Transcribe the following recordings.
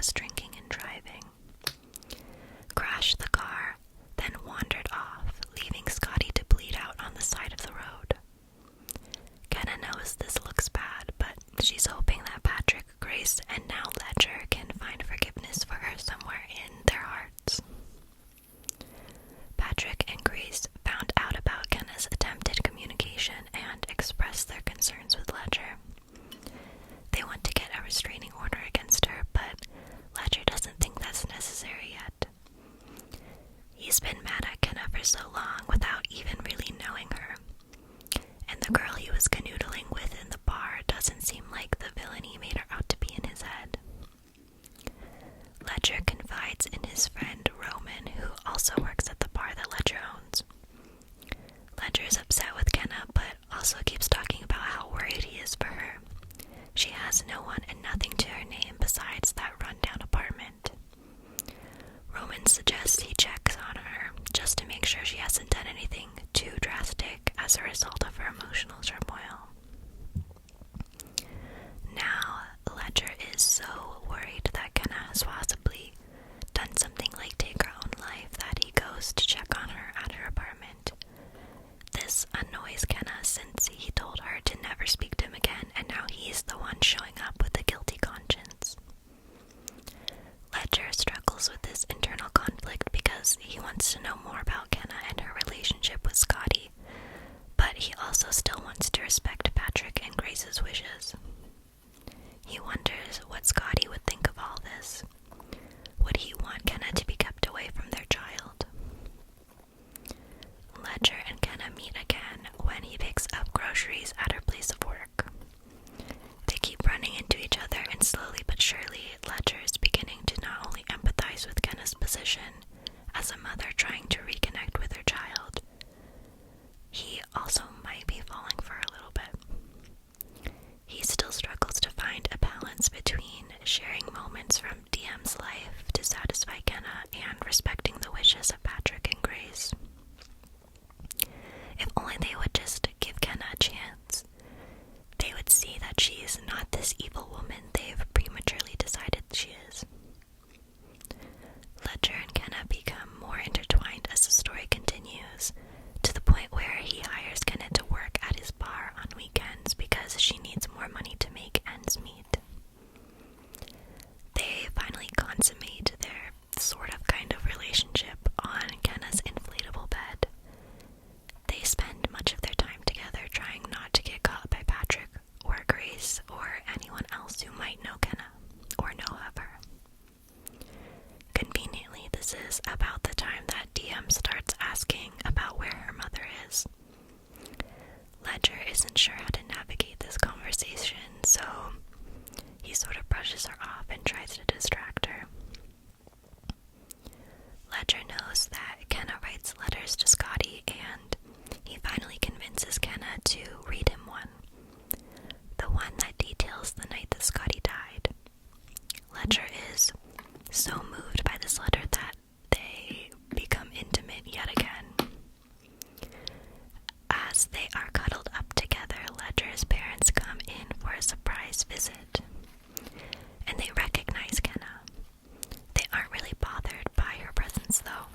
was drinking and driving, crashed the car, then wandered off, leaving Scotty to bleed out on the side of the road. Kenna knows this looks bad, but she's hoping that Patrick, Grace, and now Ledger can find forgiveness for her somewhere in their hearts. Patrick and Grace found out about Kenna's attempted communication and expressed their concerns with Ledger. They want to get a restraining order against her, but Ledger doesn't think that's necessary yet. He's been mad at Kenna for so long without even really knowing her, and the girl he was canoodling with in the bar doesn't seem like the villain he made her out to be in his head. Ledger confides in his friend Roman, who also works at the bar that Ledger owns. Ledger is upset with Kenna, but also keeps talking about how worried he is for her. She has no one and nothing to her name besides that rundown apartment. Roman suggests he checks on her just to make sure she hasn't done anything too drastic as a result of her emotional turmoil. Now, Ledger is so worried that Kenna has possibly done something like take her own life that he goes to check on her at her apartment. This annoys Kenna since he told her to never speak to him again, and now he's the one showing up with a guilty conscience. Ledger struggles with this internal conflict because he wants to know more about Kenna and her relationship with Scotty, but he also still wants to respect Patrick and Grace's wishes. He wonders what Scotty would think of all this. Would he want Kenna to be kept away from their child? Ledger and Kenna meet again when he picks up groceries at her place of work. They keep running into each other, and slowly but surely, Ledger is beginning to not only empathize with Kenna's position as a mother trying to reconnect with her child, he also might be falling for her a little bit. He still struggles to find a balance between sharing moments from DM's life to satisfy Kenna and respecting the wishes of Patrick and Grace. If only they would just give Kenna a chance, they would see that she is not this evil woman they've prematurely decided she is. Ledger and Kenna become more intertwined as the story continues, to the point where he hires Kenna to work at his bar on weekends because she needs more money to make ends meet. They finally consummate their sort of kind of relationship on Kenna's inflatable bed. They spend much of their time together trying not to get caught by Patrick or Grace or anyone else who might know Kenna or know of her. Conveniently, this is about the time that DM starts asking about where her mother is. Ledger isn't sure how to navigate this conversation, so he sort of brushes her off and tries to distract her. Ledger knows that Kenna writes letters to Scotty, and he finally convinces Kenna to read him one. The one that details the night that Scotty died. Ledger is so moved by this letter that they become intimate yet again. As they are cuddled up together, Ledger's parents come in for a surprise visit, and they recognize Kenna. They aren't really bothered by her presence, though.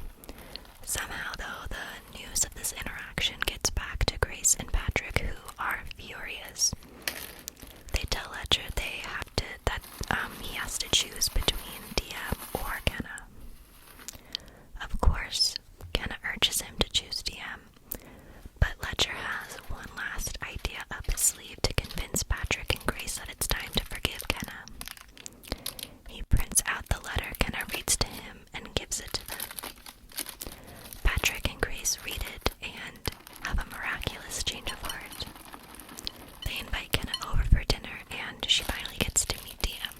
Somehow, though, the news of this interaction gets back to Grace and Patrick, who are furious. They tell Ledger that he has to choose between DM or Kenna. Of course, Kenna urges him to choose DM, but Ledger has one last idea up his sleeve to convince Patrick and Grace that it's time to forgive Kenna. He prints out the letter Kenna reads to him and gives it to them. Patrick and Grace read it and have a miraculous change of heart. They invite Kenna over for dinner, and she finally gets to meet DM.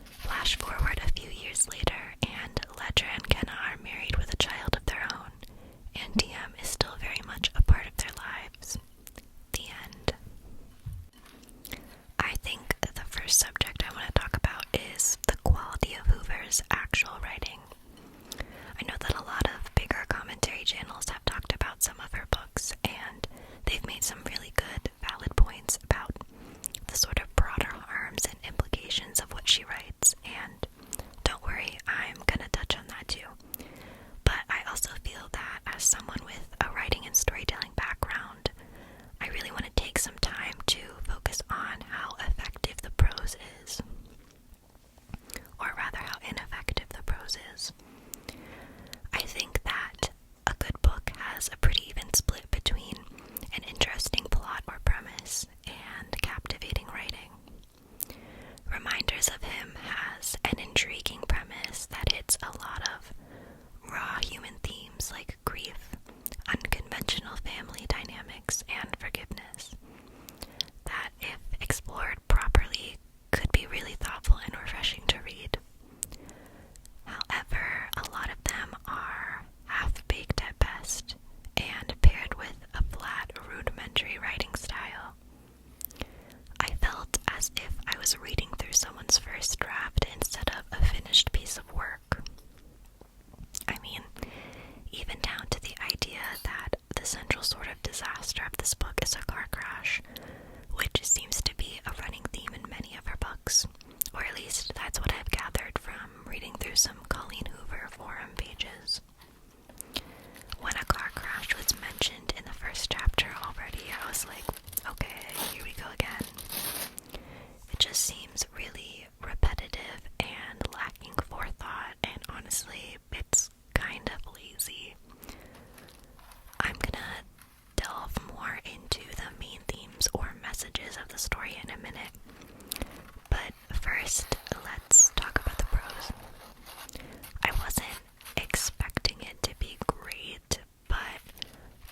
Flash forward a few years later, and Ledger and Kenna are married with a child of their own, and DM is still very much a part of their lives. The end. I think the first subject I want to talk about is the quality of Hoover's actual writing. I know that a lot of bigger commentary channels have talked about some of her books, and they've made some really good, valid points about the sort of broader harms and implications of what she she writes, and don't worry, I'm gonna touch on that too. But I also feel that as someone with a writing and storytelling background, I really want to take some time to focus on how effective the prose is. Or rather, how ineffective the prose is. I think that a good book has a pretty even split between an interesting plot or premise and captivating writing. Reminders of Him has an intriguing premise that hits a lot of raw human themes like grief, unconventional family dynamics, and forgiveness, that if explored properly could be really thoughtful and refreshing to read. However, a lot of them are half-baked at best, and paired with a flat, rudimentary writing style. I felt as if I was reading through someone's first draft instead of a finished piece of work. I mean, even down to the idea that the central sort of disaster of this book is a car crash, which seems to be a running theme in many of her books, or at least that's what I've gathered from reading through some Colleen Hoover forum pages. When a car crash was mentioned in the first chapter already, I was like, okay, here we go again. It just seems really repetitive and lacking forethought, and honestly, it's kind of lazy. I'm gonna delve more into the main themes or messages of the story in a minute, but first, let's talk about the prose. I wasn't expecting it to be great, but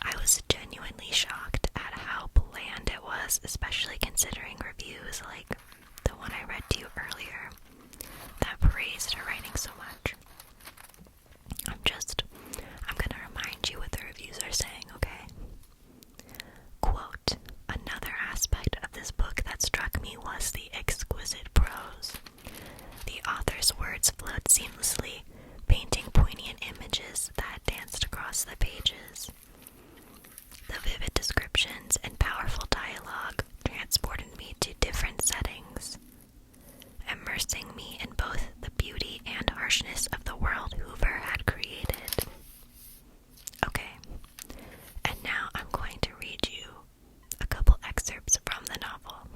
I was genuinely shocked at how bland it was, especially considering reviews like the one I read to you earlier that praised her writing so much. I'm gonna remind you what the reviews are saying, okay? Quote, another aspect of this book that struck me was the exquisite prose. The author's words flowed seamlessly, painting poignant images that danced across the pages. The vivid descriptions and powerful dialogue transported me to different settings, immersing me in both the beauty and harshness of the world Hoover had created. Okay, and now I'm going to read you a couple excerpts from the novel,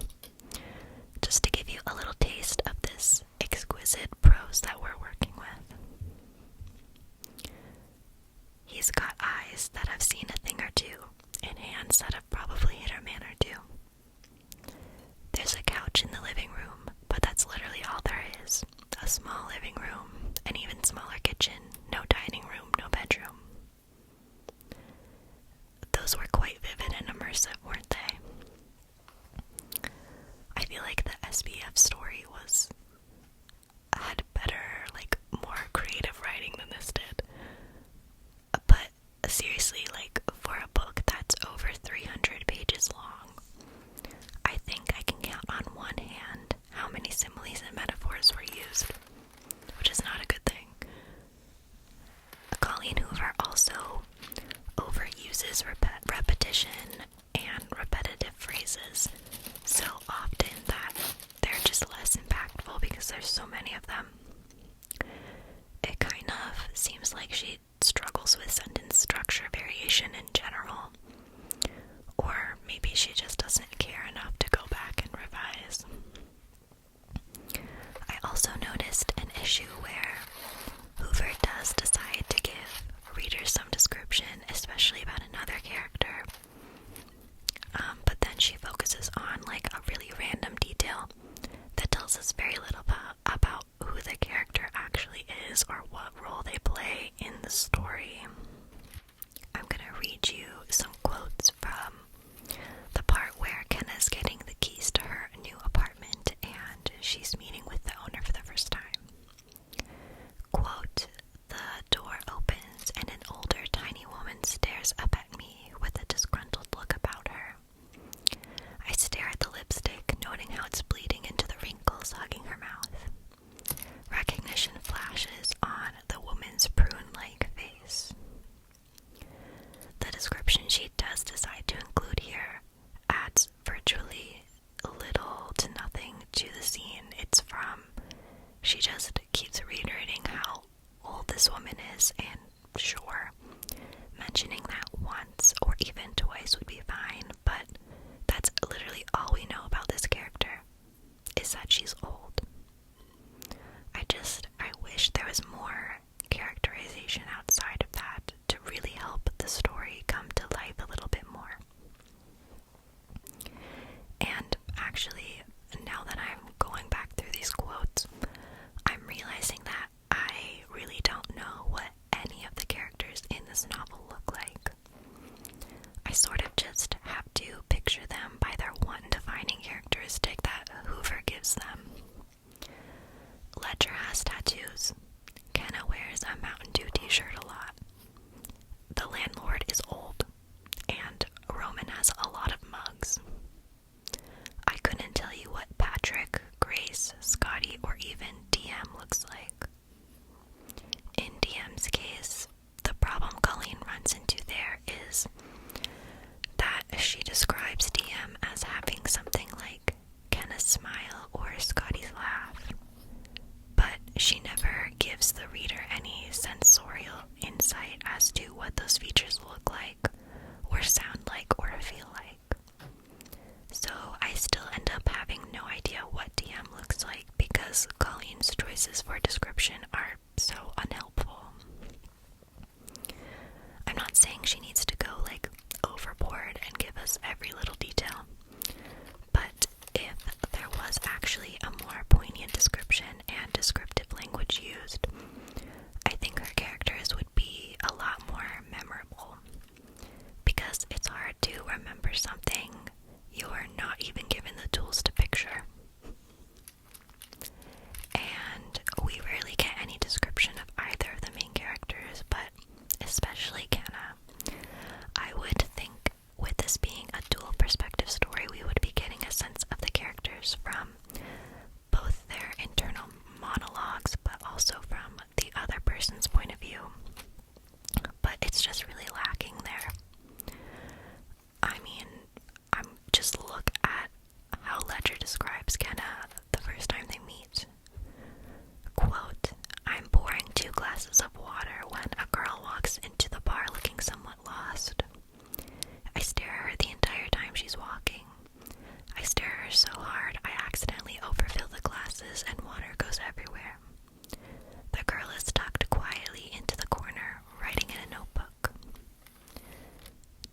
just to give you a little taste of this exquisite prose that we're working with. He's got eyes that have seen a thing or two, and hands that have probably hit a man or two. There's a couch in the living room, but that's literally all there is. A small living room, an even smaller kitchen, no dining room, no bedroom. Those were quite vivid and immersive, weren't they? I feel like the SBF story had better, more creative writing than this did. But seriously, for a book that's over 300 pages long, I think I can count on one hand how many similes and metaphors were used, which is not a good thing. Colleen Hoover also overuses repetition and repetitive phrases so often that they're just less impactful because there's so many of them. It kind of seems like she struggles with sentence structure variation in general, or maybe she just doesn't care enough to go back and revise. I also noticed an issue where Hoover does decide to give readers some description, especially about another character, but then she focuses on a really random detail that tells us very little about who the character actually is or what role they play in the story. I'm gonna read you some quotes from the part where Kenna's getting the keys to her new apartment and she's meeting with the owner for the first time. Quote, the door opens and an older tiny woman stares up at me with a disgruntled look about her. I stare at the lipstick, noting how it's bleeding into the wrinkles hugging her mouth. Recognition flashes on she just keeps reiterating how old this woman is, and sure, mentioning that once or even twice would be fine, but that's literally all we know about this character, is that she's old. I wish there was more characterization outside of that to really help the story come to life a little bit more. And actually, now that I'm going back through these quotes, I'm realizing that I really don't know what any of the characters in this novel look like. I sort of just have to picture them by their one defining characteristic that Hoover gives them. Ledger has tattoos. Kenna wears a Mountain Dew t-shirt a lot. The landlord is old. And Roman has a lot of mugs. I couldn't tell you what Patrick, Grace, Scotty, or even DM looks like. In DM's case, the problem Colleen runs into there is that she describes DM as having something like Kenna's smile or Scotty's laugh, but she never gives the reader any sensorial insight as to what those features look like, or sound like, or feel like. So I still end up having no idea what DM looks like because Colleen's choices for description are so unhelpful. I'm not saying she needs to go overboard and give us every little detail, but if there was actually a more poignant description and descriptive language used, I think her characters would be a lot more memorable, because it's hard to remember something you're not even given the tools to picture. And we rarely get any description of either of the main characters, but especially Kenna. I would think with this being a dual perspective story, we would be getting a sense of the characters from both their internal monologues, but also from the other person's point of view. But it's just really lacking there. I mean, just look at how Ledger describes Kenna the first time they meet. Quote, "I'm pouring 2 glasses of water when a girl walks into the bar looking somewhat lost. I stare at her the entire time she's walking. I stare at her so hard I accidentally overfill the glasses and water goes everywhere. The girl is tucked quietly into the corner, writing in a notebook."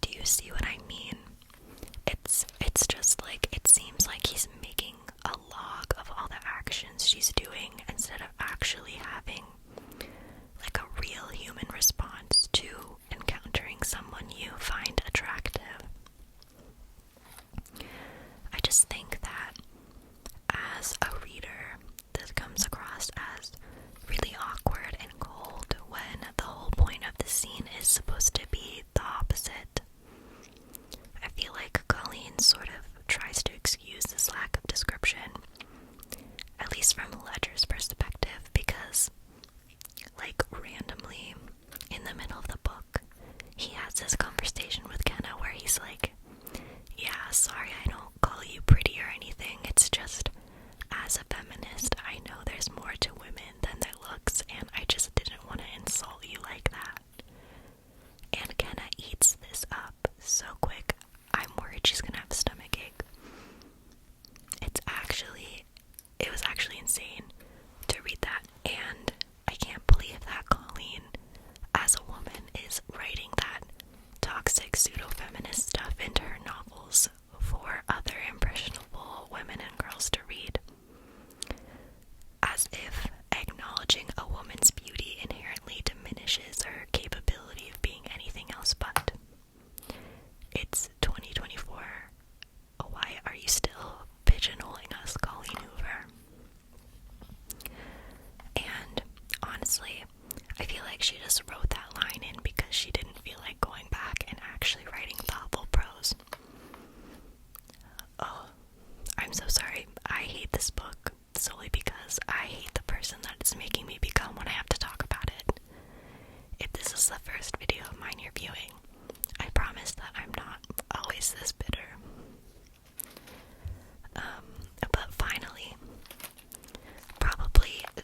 Do you see what I mean? It's just like, it seems like he's making a log of all the actions she's doing instead of actually having a real human response to encountering someone you find attractive. I just think that as a reader, this comes across as really awkward and cold when the whole point of the scene is supposed to be the opposite. I feel like Colleen sort of tries to excuse this lack of description, at least from Ledger's perspective, because, randomly, in the middle of the book, he has this conversation with Kenna where he's like, "Yeah, sorry I don't call you pretty or anything, it's just, as a feminist, I know there's more to women than their looks, and I just didn't want to insult you like that." And Kenna eats this up so quick, I'm worried she's gonna have a stomach ache. It was actually insane to read that, and I can't believe that Colleen, as a woman, is writing that toxic pseudo-feminist stuff into her novels for other impressionable women and girls to read. As if acknowledging a woman's beauty inherently diminishes her capability of being anything else but. It's 2024. Why are you still pigeonholing us, Colleen Hoover? And honestly, I feel like she just wrote that line in because she didn't feel like going back and actually writing thoughtful prose. Oh, I'm so sorry. I hate this book solely because I hate the person that it's making me become when I have to talk about it. If this is the first video of mine you're viewing, I promise that I'm not always this bitter. But finally, probably the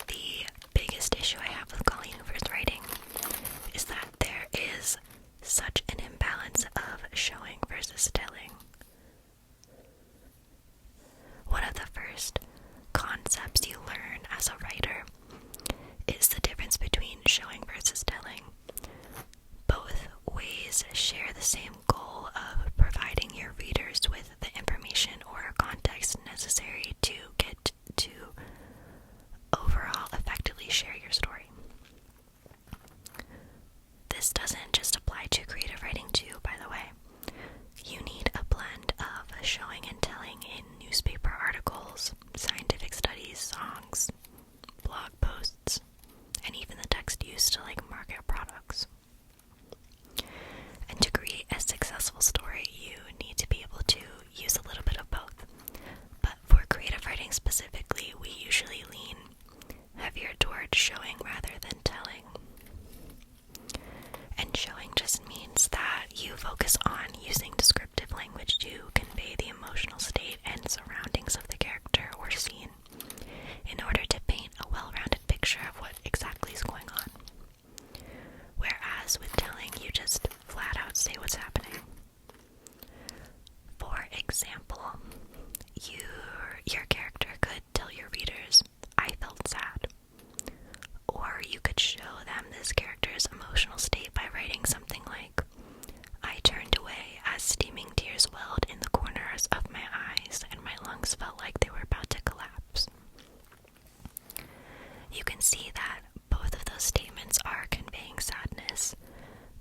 you can see that both of those statements are conveying sadness,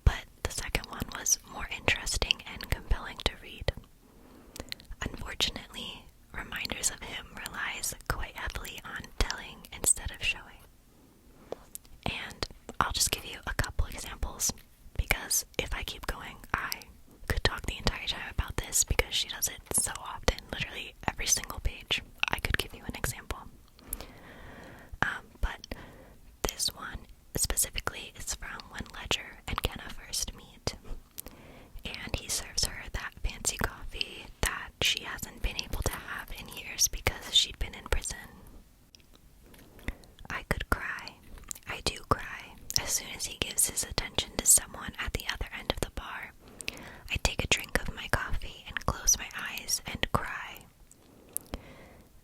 but the second one was more interesting and compelling to read. Unfortunately, Reminders of Him relies quite heavily on telling instead of showing. And I'll just give you a couple examples, because if I keep going, I could talk the entire time about this, because she does it so often, literally every single page. I could give you an example. But this one specifically is from when Ledger and Kenna first meet. And he serves her that fancy coffee that she hasn't been able to have in years because she'd been in prison. I could cry. I do cry. As soon as he gives his attention to someone at the other end of the bar, I take a drink of my coffee and close my eyes and cry.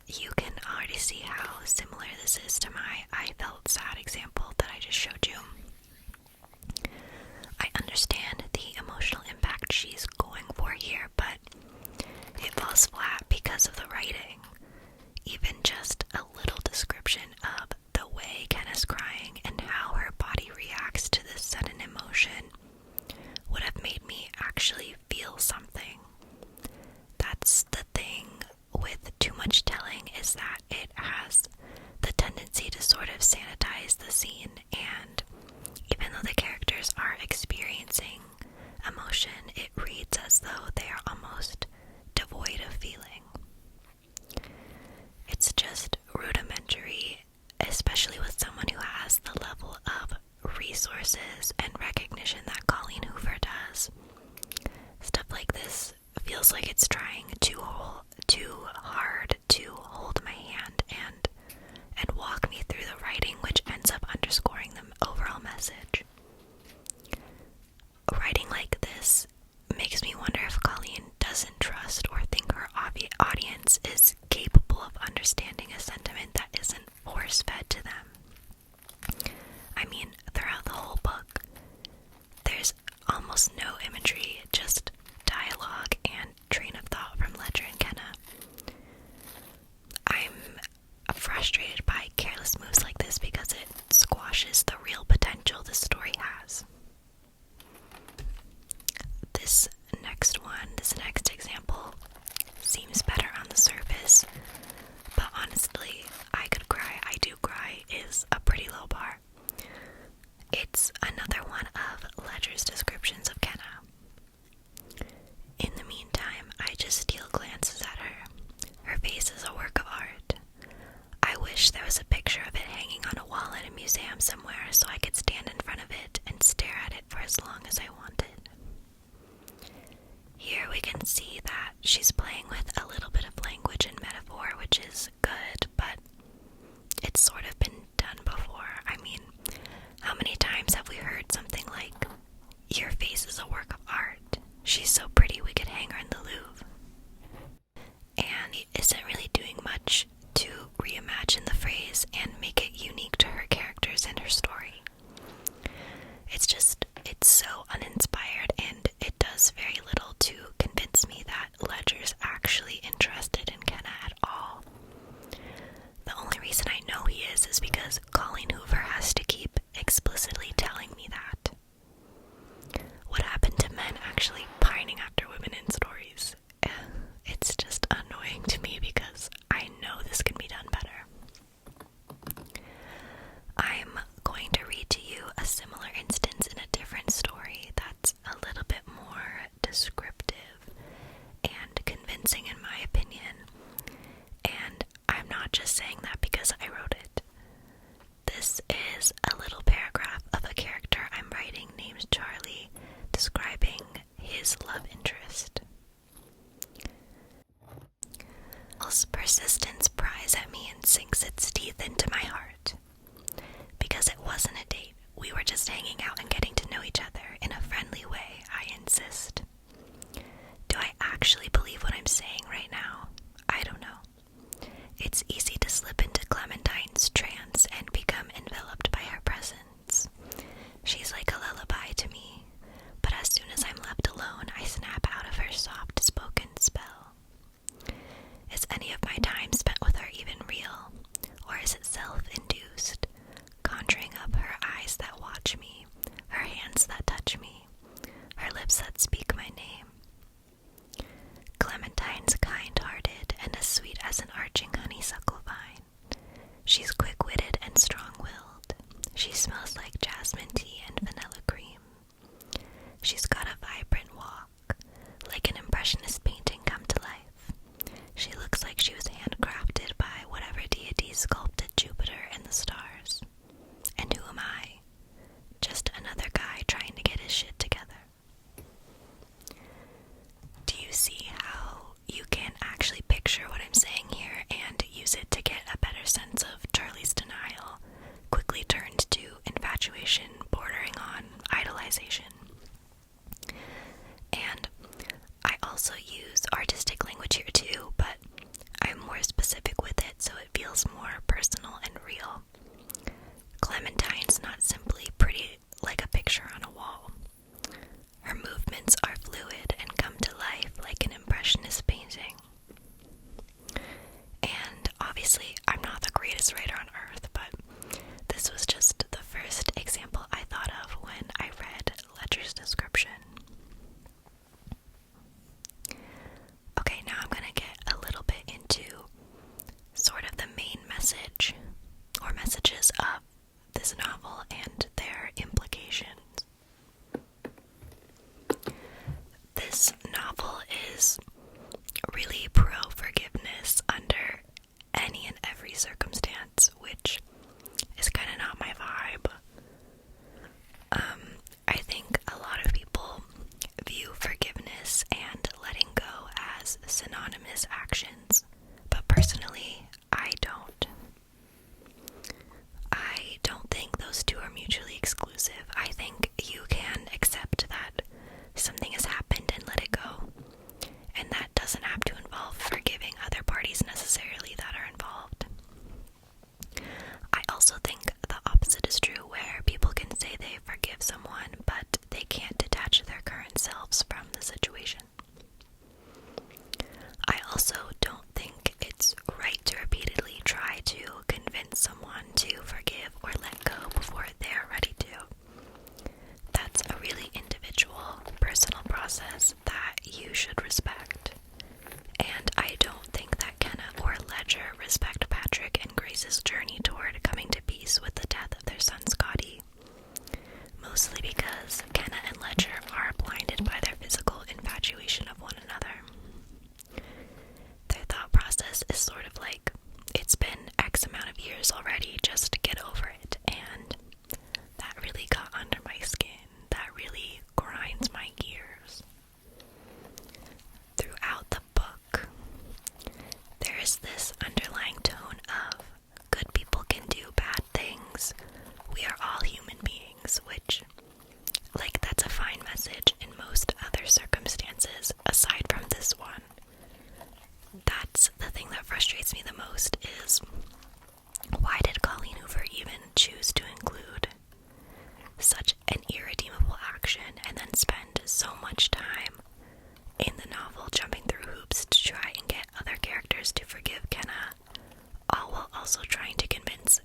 You can already see how similar this is to my I felt sad example that I just showed you. I understand the emotional impact she's going for here, but it falls flat because of the writing. Even just a little description of the way Kenna's crying and how her body reacts to this sudden emotion would have made me actually feel something. That's the thing with too much telling, is that it has the tendency to sort of sanitize the scene, and even though the characters are experiencing emotion, it reads as though they are almost devoid of feeling. It's just rudimentary, especially with someone who has the level of resources and recognition that Colleen Hoover does. Stuff like this feels like it's trying too hard to hold my hand and walk me through the writing, which ends up underscoring the overall message. Writing like this makes me wonder if Colleen doesn't trust or think her audience is capable of understanding a sentiment that isn't force-fed to them. I mean, throughout the whole book, there's almost no imagery, just dialogue and train of thought from Ledger and Kenna. I'm frustrated by careless moves like this because it squashes the real potential this story has. This next example seems better on the surface, but honestly, I could cry, I do cry is a pretty low bar. It's another one of Ledger's descriptions of Kenna. In the meantime, I just steal glances at her. Her face is a work of art. I wish there was a picture of it hanging on a wall in a museum somewhere so I could stand in front of it and stare at it for as long as I wanted. Here we can see that she's playing with a little bit of language and metaphor, which is good, but it's sort of been done before. I mean, how many times have we heard something like, "Your face is a work of art. She's so pretty we could hang her in the Louvre." And it isn't really doing much to reimagine the phrase and make it unique to her characters and her story. It's so uninspired messages of this novel and their implications. This novel is really pro-forgiveness under any and every circumstance, which is kind of not my vibe. I think a lot of people view forgiveness and letting go as synonymous actions, but personally, I don't. I don't think those two are mutually exclusive. I think you can accept that something has happened and let it go, and that doesn't have to involve forgiving other parties necessarily that are involved. I also think the opposite is true, where people can say they forgive someone, but they can't detach their current selves from the situation. I also don't think it's right to repeatedly try to convince someone to forgive or let go before they're ready to. That's a really individual, personal process that you should respect. And I don't think that Kenna or Ledger respect Patrick and Grace's journey toward coming to peace with the death of their son Scotty. Mostly because Kenna and Ledger are blinded by their physical infatuation of one another. Their thought process is sort of like, it's been X amount of years already, just get over it, and that really got under my skin. That really grinds my gears. Throughout the book, there is this underlying tone of good people can do bad things. We are all human beings, which, like, that's a fine message in most other circumstances aside from this one. That's the thing that frustrates me the most, is why did Colleen Hoover even choose to include such an irredeemable action and then spend so much time in the novel jumping through hoops to try and get other characters to forgive Kenna, all while also trying to convince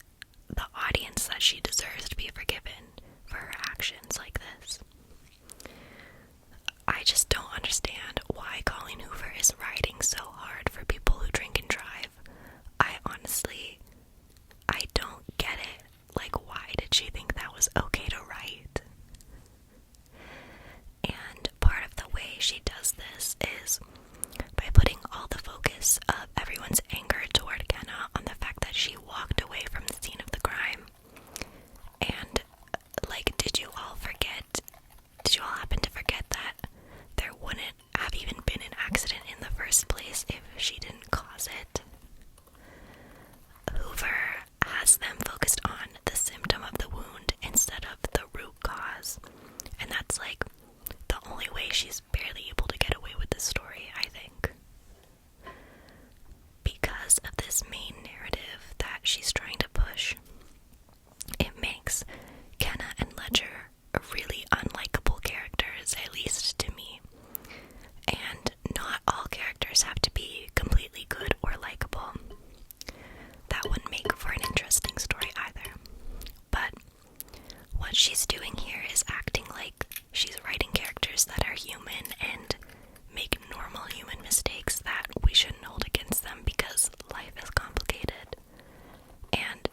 the audience that she deserves to be forgiven for her actions like this. I just don't understand why Colleen Hoover is writing so hard for people who drink and drive. I don't get it. Like, why did she think that was okay to write? And part of the way she does this is by putting all the focus of everyone's anger toward Kenna on the fact that she walked away from the scene of the crime. And, like, did you all happen to forget that there wouldn't have even been an accident in the first place if she didn't cause it? Hoover has them focused on the symptom of the wound instead of the root cause. And that's like the only way she's barely able to get away with this story, I think. Because of this main narrative that she's trying to push, it makes Kenna and Ledger really unlikable characters, at least to me. And not all characters have to be completely good or likable. That wouldn't make for an interesting story either. But what she's doing here is acting like she's writing characters that are human and make normal human mistakes that we shouldn't hold against them because life is complicated. And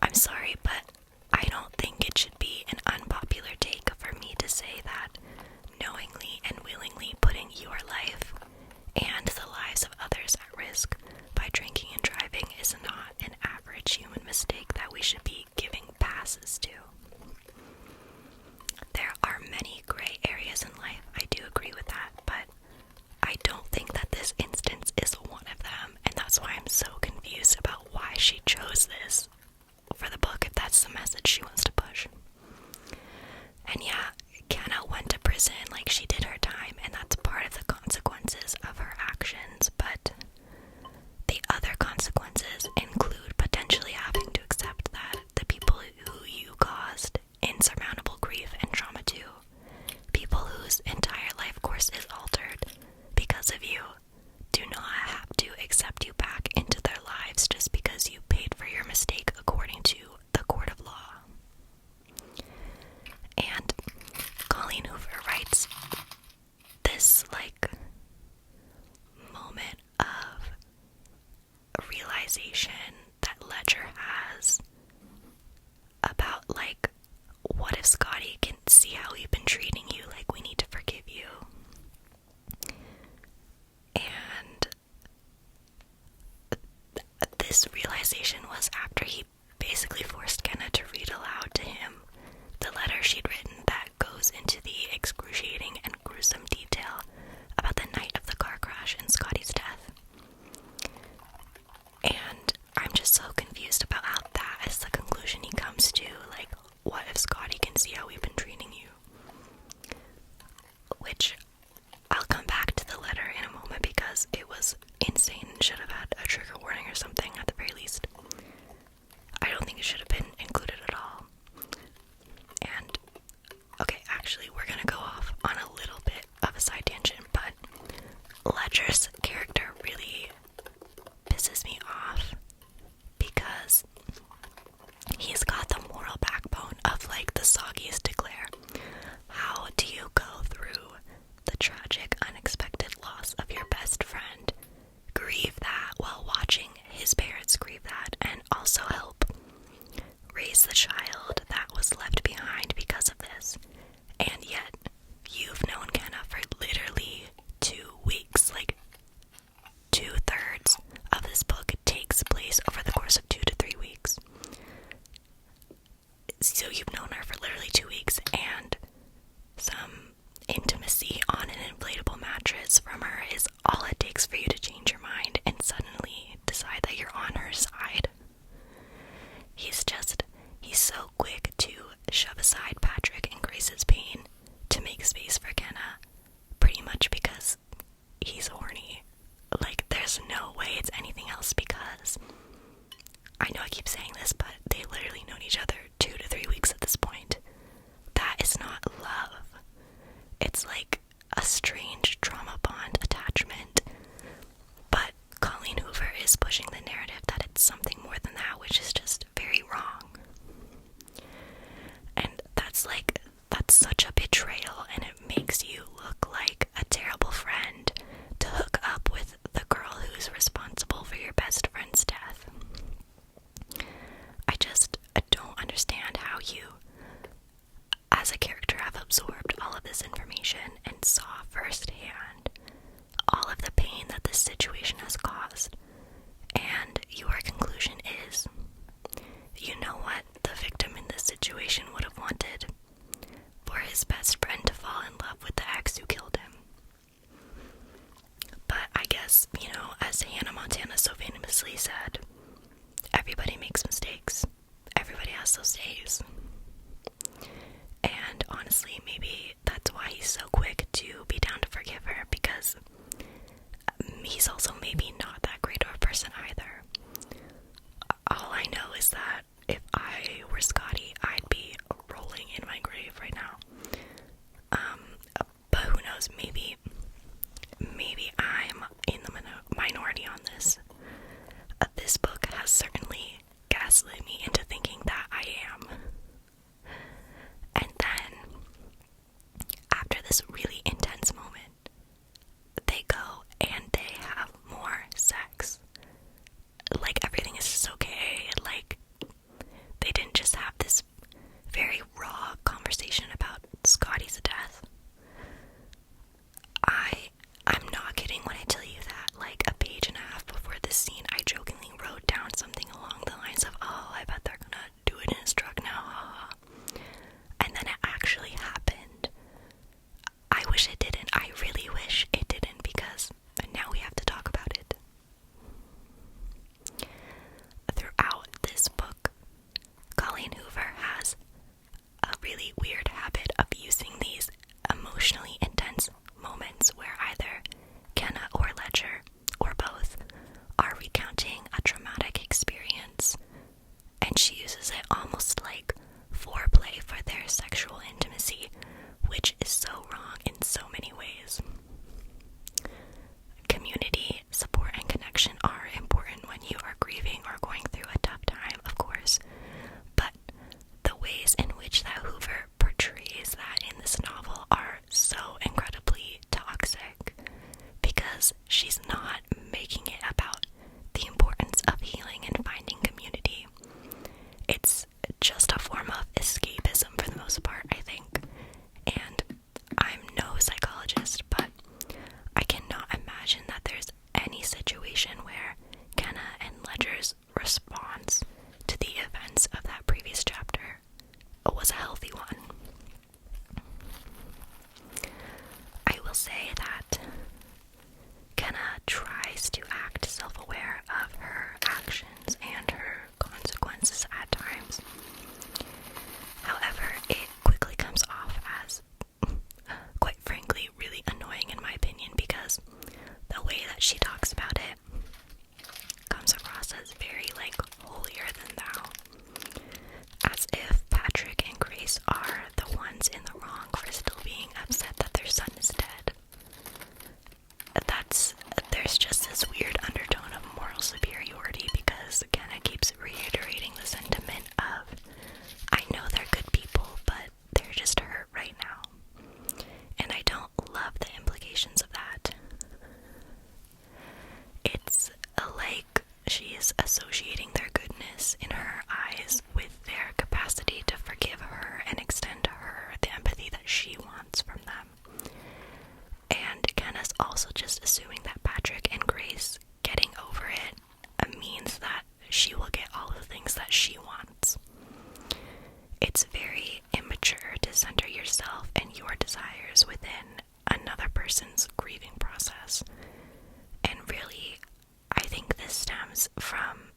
I'm sorry, but I don't think it should be an unpopular take for me to say that knowingly and willingly putting your life and the lives of others at risk by drinking and driving is not an average human mistake that we should be giving passes to. There are many gray areas in life, I do agree with that, but I don't think that this instance is one of them, and that's why I'm so confused about why she chose this for the book, if that's the message she wants to push. And yeah, Kenna went to prison, like, she did her time, and that's part of the consequences of her actions, but the other consequences include potentially having to accept that what if Scotty can see how we've been treating you? Which, I'll come back to the letter in a moment because it was insane and should have had a trigger warning or something at the very least. I don't think it should have been included at all. And, okay, actually, we're gonna go off on a little bit of a side tangent, but Ledger's character really pisses me off because he's got the moral backbone of, like, the soggiest to Claire. How do you go through the tragic, unexpected loss of your best friend, grieve that while watching his parents grieve that, and also help raise the child that was left behind because of this? And yet, you've known Kenna for literally 2 weeks. Like, 2/3 of this book takes place over the course of 2 to 3 weeks. So you've known her for literally 2 weeks, and some intimacy on an inflatable mattress from her is all it takes for you to change your mind and suddenly decide that you're on her side. He's so quick to shove aside Patrick and Grace's pain to make space for Kenna, pretty much because he's horny. Like, there's no way it's anything else, because I know I keep saying this, but they've literally known each other 2 to 3 weeks at this point. That is not love. It's like a strange trauma bond attachment. But Colleen Hoover is pushing the narrative that it's something more than that, which is just very wrong. And that's such a betrayal, and it makes you look like a terrible friend to hook up with the girl who's responsible for your best friend's death. I don't understand how you, as a character, have absorbed all of this information and saw firsthand all of the pain that this situation has caused. And your conclusion is, you know what the victim in this situation would have wanted? For his best friend to fall in love with the ex who killed him. But I guess, as Hannah Montana so famously said, everybody makes mistakes. Everybody has those days. And honestly, maybe that's why he's so quick to be down to forgive her, because he's also maybe not that great of a person either. All I know is that if I were Scotty, I'd be rolling in my grave right now. But who knows, maybe I'm in the minority on this. This book has certainly gaslit me into thinking that I am. And then, after this really intense moment, they go and they have more sex. Like, everything is just okay. Like, they didn't just have this very raw conversation about Scotty's death. I'm not kidding when I tell you that, like, a page and a half before this scene, I jokingly wrote down something along the lines of, oh, I bet they're gonna do it in his truck now. And then it actually happened. I wish it didn't. I really wish it didn't, because now we have to talk about it. Throughout this book, Colleen Hoover has a really weird habit of using these emotionally intense moments where either Kenna or Ledger, or both, are recounting a traumatic experience, and she uses it almost like foreplay for their sexual intimacy, which is so wrong in so many ways. Community, support, and connection are important when you are grieving or going through a tough time, of course, but the ways in which that Hoover portrays that in this novel are so incredibly toxic, because she's not making it about the importance of healing and finding community. It's just a form of escapism for the most part, I think. And I'm no psychologist, but I cannot imagine that there's any situation where Kenna and Ledger's response to the events of that previous chapter was a healthy one. I will say that Kenna tries to act self-aware of her actions and her consequences at times, person's grieving process. And really, I think this stems from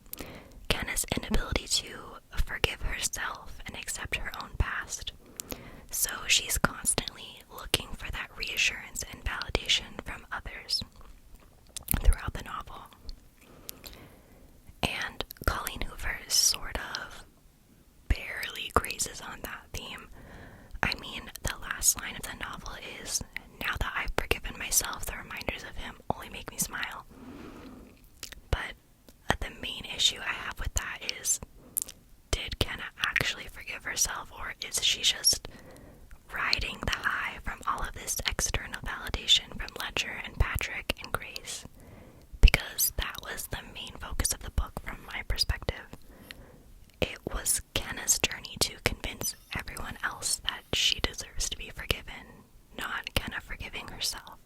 Kenna's inability to forgive herself and accept her own past. So she's constantly looking for that reassurance and validation from others throughout the novel. And Colleen Hoover sort of barely grazes on that theme. I mean, the last line of the novel is, "Now that I've forgiven myself, the reminders of him only make me smile." But the main issue I have with that is, did Kenna actually forgive herself, or is she just riding the high from all of this external validation from Ledger and Patrick and Grace? Because that was the main focus of the book from my perspective. It was Kenna's journey to convince everyone else that she deserves to be forgiven, not Kenna forgiving herself.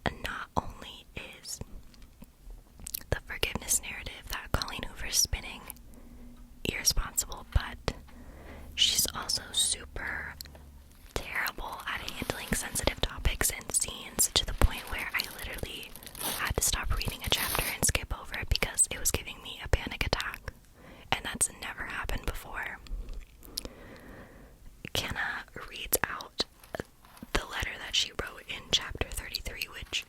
And not only is the forgiveness narrative that Colleen Hoover's spinning irresponsible, but she's also super terrible at handling sensitive topics and scenes, to the point where I literally had to stop reading a chapter and skip over it because it was giving me a panic attack, and that's never happened before. Kenna reads out the letter that she wrote in chapter 33, which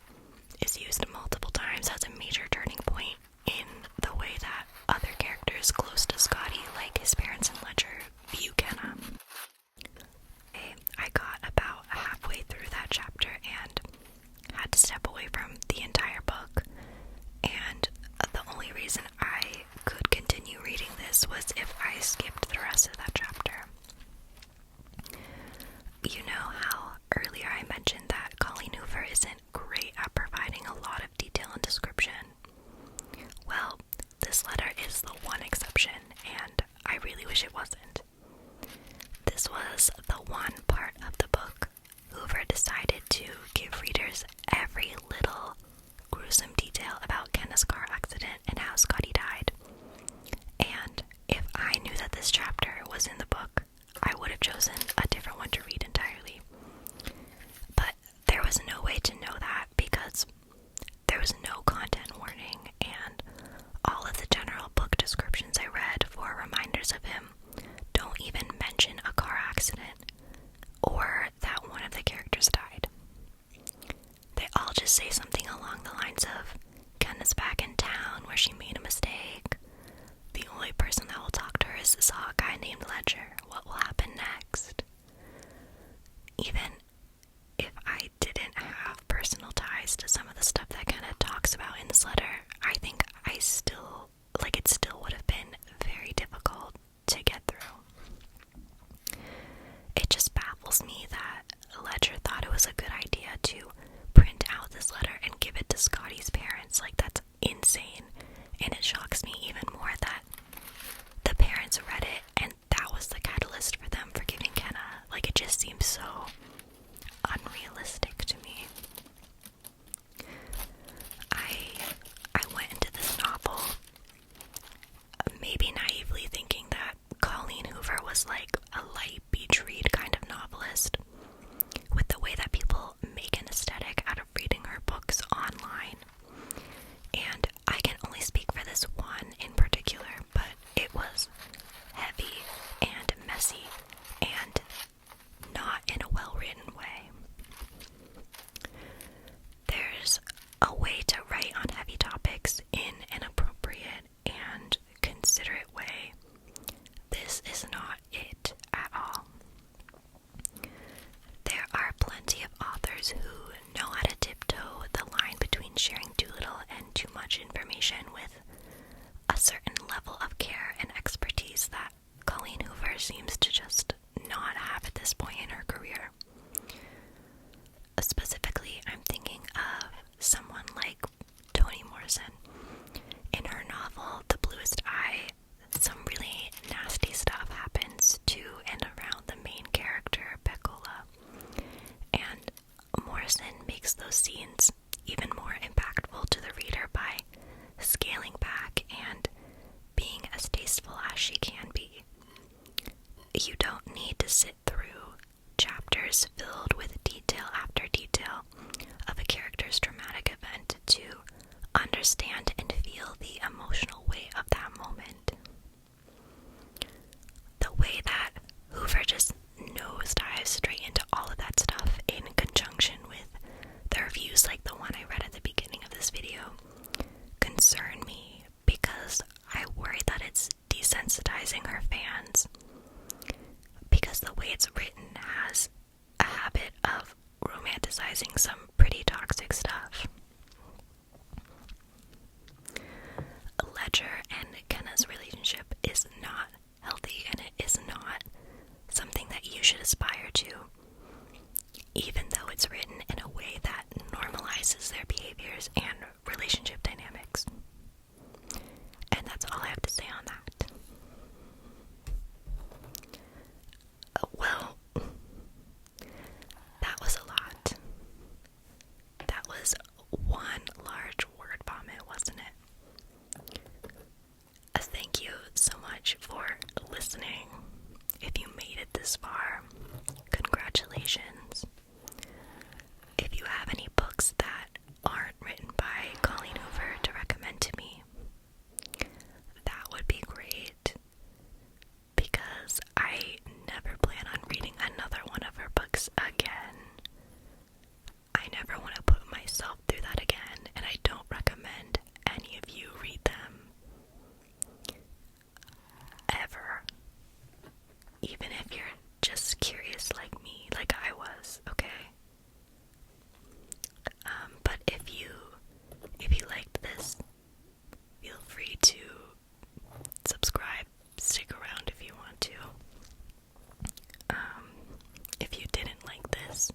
is used multiple times as a major turning point in the way that other characters close to Scotty, like his parents and Ledger, view Kenna. I got about halfway through that chapter and had to step away from the entire book, and the only reason I could continue reading this was if I skipped the rest of that chapter. You know how earlier I mentioned that Colleen Hoover isn't great at providing a lot of detail and description? Well, this letter is the one exception, and I really wish it wasn't. This was the one part of the book Hoover decided to give readers every little gruesome detail about Kenna's car accident and how Scotty died. And if I knew that this chapter was in the book, I would have chosen a different one to read entirely. But there was no way to know that because there was no content warning, and all of the general book descriptions I read for reminders of him don't even mention a car accident or that one of the characters died. They all just say something along the lines of, Kenna's back in town where she made a mistake. The only person that will talk to her is this hot guy named Ledger. What will happen next? Even if I didn't have personal ties to some of the stuff that Kenna talks about in this letter, I think it still would have been very difficult to get through. It just baffles me that Ledger thought it was a good idea to print out this letter and give it to Scotty's parents. Like, that's insane. And it shocks me even more that the parents read it and that was the catalyst for them forgiving Kenna. Like, it just seems so unrealistic to me. I went into this novel maybe naively thinking that Colleen Hoover was like a light beach read kind of novelist, with the way that people make an aesthetic out of reading her books online. And I can only speak for this one in particular, but it was heavy and messy and not in a well-written way. There's a way to write on heavy topics in an appropriate and considerate way. This is not it at all. There are plenty of authors who know how to tiptoe the line between sharing too little and too much information with a certain level of care and expertise that Colleen Hoover seems to just not have at this point in her career. Specifically, I'm thinking of someone like Toni Morrison. In her novel, The Bluest Eye, romanticizing her fans, because the way it's written has a habit of romanticizing some pretty toxic stuff. Ledger and Kenna's relationship is not healthy, and it is not something that you should aspire to, even though it's written in a way that normalizes their behaviors and relationship dynamics. And that's all I have to say on that. Well, that was a lot. That was one large word vomit, wasn't it? Thank you so much for listening. If you made it this far, congratulations. If you have any books that aren't written by Colleen Hoover to recommend to me, that would be great, because I never plan on reading another one of her books again. I never want to put myself through that again, and I don't recommend any of you read them. Ever. Even if you're just curious like me, like I was, okay? But if you liked this, feel free to subscribe, stick around if you want to. If you didn't like this,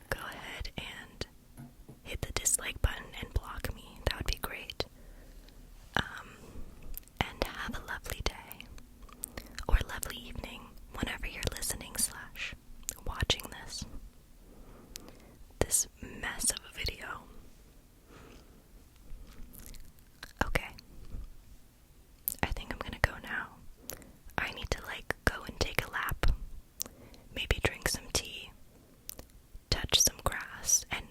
go ahead and hit the dislike button and block me. That would be great. And have a lovely day, or lovely evening, whenever you're listening / watching this mess of a video. Okay, I think I'm gonna go now. I need to go and take a lap, maybe drink some tea, touch some grass, and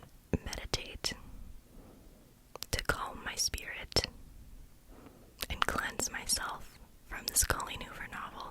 meditate to calm my spirit and cleanse myself from this Colleen Hoover novel.